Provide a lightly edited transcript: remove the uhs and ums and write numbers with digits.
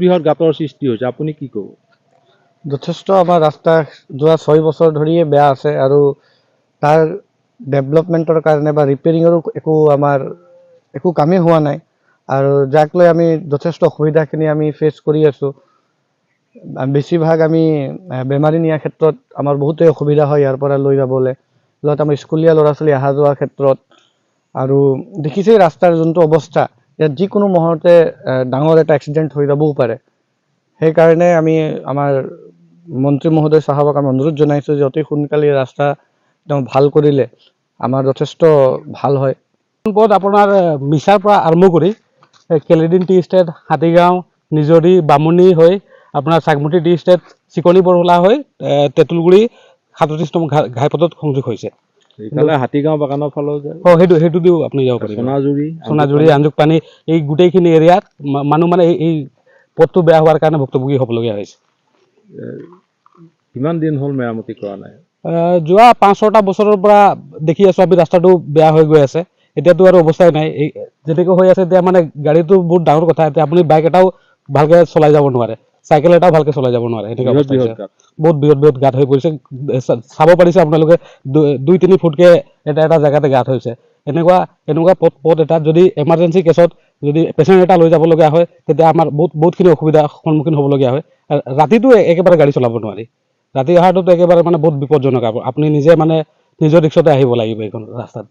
বৃহৎ গাঁতৰ সৃষ্টি হৈছে, আপুনি কি ক'ব? যথেষ্ট আমাৰ ৰাস্তা যোৱা 6 বছৰ ধৰিয়ে বেয়া আছে আৰু তাৰ ডেভেলপমেণ্টৰ কাৰণে বা ৰিপেয়াৰিঙৰো একো কামেই হোৱা নাই আৰু যাক লৈ আমি যথেষ্ট অসুবিধাখিনি আমি ফেচ কৰি আছোঁ। বেছিভাগ আমি বেমাৰী নিয়াৰ ক্ষেত্ৰত আমাৰ বহুতেই অসুবিধা হয় ইয়াৰ পৰা লৈ যাবলৈ, লগত আমাৰ স্কুলীয়া ল'ৰা ছোৱালী অহা যোৱাৰ ক্ষেত্ৰত। আৰু দেখিছেই ৰাস্তাৰ যোনটো অৱস্থা, ইয়াত যিকোনো মুহূৰ্তে ডাঙৰ এটা এক্সিডেণ্ট হৈ যাবও পাৰে। সেইকাৰণে আমি আমাৰ মন্ত্ৰী মহোদয় চাহাবক আমি অনুৰোধ জনাইছোঁ যে অতি সোনকালে ৰাস্তা তেওঁ ভাল কৰিলে আমাৰ যথেষ্ট ভাল হয়। পথ আপোনাৰ মিছাৰ পৰা আৰম্ভ কৰি কেলেডিন টি ষ্টেট, হাতীগাঁও, নিজৰি, বামুণী হৈ আপোনাৰ চাগমুঠি টি ষ্টেট, চিকনি বৰহলা হৈ তেঁতুলগুৰি 37 নং ঘাইপথত সংযোগ হৈছে। এইফালে হাতীগাঁও বাগানৰ ফালেও যায়, সেইটো দিও আপুনি যাব পাৰিব। সোণাজুৰি, আঞ্জুক পানী, এই গোটেইখিনি এৰিয়াত মানুহ মানে এই পথটো বেয়া হোৱাৰ কাৰণে ভুক্তভোগী হ'বলগীয়া হৈছে। কিমান দিন হ'ল মেৰামতি কৰা নাই? যোৱা 5-6টা বছৰৰ পৰা দেখি আছোঁ আমি ৰাস্তাটো বেয়া হৈ গৈ আছে। এতিয়াতো আৰু অৱস্থাই নাই, এই যেনেকৈ হৈ আছে এতিয়া মানে গাড়ীটো বহুত ডাঙৰ কথা। এতিয়া আপুনি বাইক এটাও ভালকৈ চলাই যাব নোৱাৰে, চাইকেল এটাও ভালকৈ চলাই যাব নোৱাৰে, এনেকুৱা অৱস্থা হৈছে। বহুত বৃহৎ গাঁত হৈ পৰিছে, চাব পাৰিছে আপোনালোকে 2-3 ফুটকৈ এটা জেগাতে গাঁত হৈছে। এনেকুৱা পথ এটাত যদি এমাৰ্জেঞ্চি কেছত যদি পেচেণ্ট এটা লৈ যাবলগীয়া হয়, তেতিয়া আমাৰ বহুতখিনি অসুবিধাৰ সন্মুখীন হ'বলগীয়া হয়। ৰাতিটো একেবাৰে গাড়ী চলাব নোৱাৰি, ৰাতি অহাটোতো একেবাৰে মানে বহুত বিপদজনক। আপুনি নিজে মানে নিজৰ ৰিক্সতে আহিব লাগিব এইখন ৰাস্তাত।